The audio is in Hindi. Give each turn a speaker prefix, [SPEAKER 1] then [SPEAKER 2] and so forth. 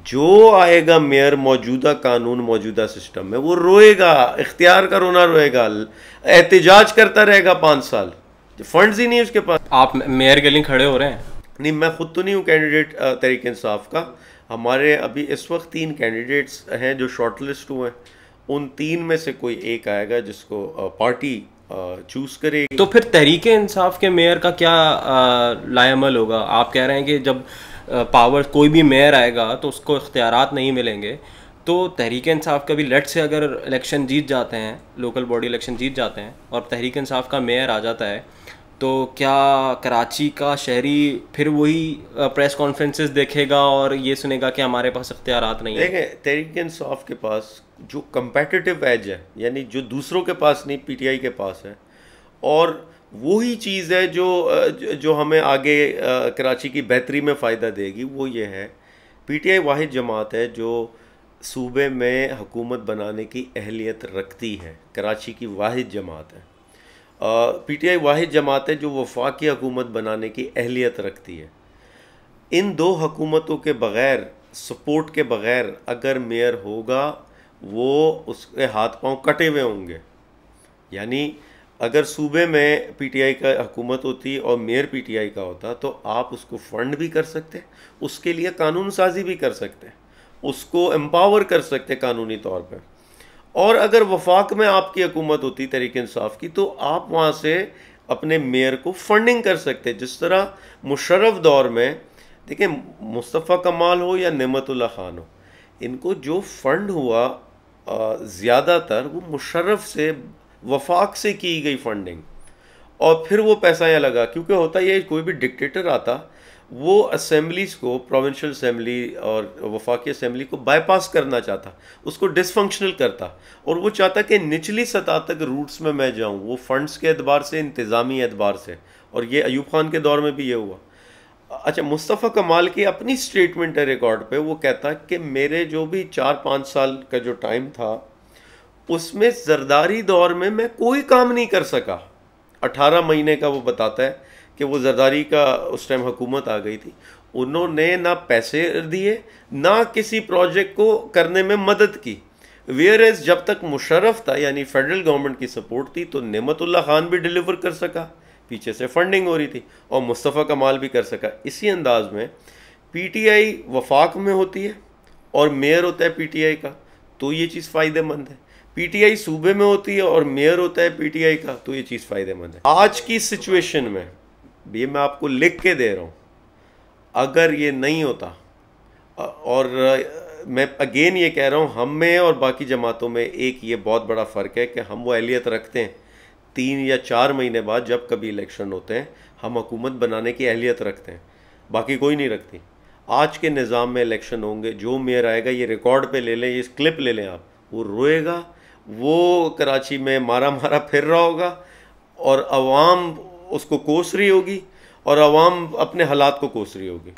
[SPEAKER 1] जो आएगा मेयर मौजूदा कानून मौजूदा सिस्टम में वो रोएगा, इख्तियार का रोना रोएगा, एहतजाज करता रहेगा 5 साल, फंड्स ही नहीं उसके पास।
[SPEAKER 2] आप मेयर के लिए खड़े हो रहे हैं?
[SPEAKER 1] नहीं, मैं खुद तो नहीं हूँ कैंडिडेट तहरीक इंसाफ का। हमारे अभी इस वक्त 3 कैंडिडेट्स हैं जो शॉर्ट लिस्ट हुए हैं। उन 3 में से कोई एक आएगा जिसको पार्टी चूज करेगी।
[SPEAKER 2] तो फिर तहरीक इंसाफ के मेयर का क्या लाएमल होगा? आप कह रहे हैं कि जब पावर कोई भी मेयर आएगा तो उसको इख्तियारात नहीं मिलेंगे, तो तहरीक इंसाफ का भी लेट से अगर इलेक्शन जीत जाते हैं, लोकल बॉडी इलेक्शन जीत जाते हैं और तहरीक इंसाफ का मेयर आ जाता है, तो क्या कराची का शहरी फिर वही प्रेस कॉन्फ्रेंसेस देखेगा और ये सुनेगा कि हमारे पास इख्तियारात नहीं है?
[SPEAKER 1] देखें, तहरीक इंसाफ के पास जो कंपेटिटिव एज है, यानी जो दूसरों के पास नहीं पीटीआई के पास है, और वही चीज़ है जो हमें आगे कराची की बेहतरी में फ़ायदा देगी। वो ये है, पीटीआई वाहिद जमात है जो सूबे में हुकूमत बनाने की अहलियत रखती है। कराची की वाहिद जमात है। पीटीआई वाहिद जमात है जो वफाकी हुकूमत बनाने की अहलियत रखती है। इन 2 हुकूमतों के बग़ैर, सपोर्ट के बग़ैर अगर मेयर होगा, वो उसके हाथ पांव कटे हुए होंगे। यानी अगर सूबे में पीटीआई का हुकूमत होती और मेयर पीटीआई का होता तो आप उसको फंड भी कर सकते, उसके लिए कानून साजी भी कर सकते, उसको एम्पावर कर सकते कानूनी तौर पे। और अगर वफाक में आपकी हुकूमत होती तहरीक इंसाफ की, तो आप वहाँ से अपने मेयर को फंडिंग कर सकते। जिस तरह मुशर्रफ दौर में, देखिए, मुस्तफ़ा कमाल हो या नेमतुल्लाह खान हो, इनको जो फंड हुआ ज़्यादातर वो मुशर्रफ से, वफाक से की गई फंडिंग, और फिर वो पैसा यहाँ लगा। क्योंकि होता ये, कोई भी डिक्टेटर आता वो असेंबलीज़ को, प्रोविंशियल असेंबली और वफाकी असेंबली को बाईपास करना चाहता, उसको डिसफंक्शनल करता, और वो चाहता कि निचली सतह तक रूट्स में मैं जाऊँ, वो फंड्स के एतबार से, इंतज़ामी एतबार से। और ये अयूब खान के दौर में भी ये हुआ। अच्छा, मुस्तफ़ा कमाल की अपनी स्टेटमेंट है रिकॉर्ड पे, वो कहता कि मेरे जो भी 4-5 साल का जो टाइम था उसमें जरदारी दौर में मैं कोई काम नहीं कर सका। 18 महीने का वो बताता है कि वो जरदारी का उस टाइम हुकूमत आ गई थी, उन्होंने ना पैसे दिए ना किसी प्रोजेक्ट को करने में मदद की। वेयर एज जब तक मुशर्रफ था, यानी फेडरल गवर्नमेंट की सपोर्ट थी, तो नेमतुल्लाह खान भी डिलीवर कर सका, पीछे से फंडिंग हो रही थी, और मुस्तफ़ा कमाल भी कर सका। इसी अंदाज में पीटीआई वफाक में होती है और मेयर होता है पीटीआई का, तो ये चीज़ फ़ायदेमंद है। पीटीआई सूबे में होती है और मेयर होता है पीटीआई का, तो ये चीज़ फ़ायदेमंद है। आज की सिचुएशन में ये मैं आपको लिख के दे रहा हूँ, अगर ये नहीं होता, और मैं अगेन ये कह रहा हूँ, हम में और बाकी जमातों में एक ये बहुत बड़ा फ़र्क है कि हम वो अहलियत रखते हैं 3 या 4 महीने बाद जब कभी इलेक्शन होते हैं, हम हुकूमत बनाने की अहलियत रखते हैं, बाकी कोई नहीं रखती। आज के निज़ाम में इलेक्शन होंगे, जो मेयर आएगा, ये रिकॉर्ड पे ले लें, ये क्लिप ले लें आप, वो रोएगा, वो कराची में मारा मारा फिर रहा होगा, और अवाम उसको कोस रही होगी, और अवाम अपने हालात को कोस रही होगी।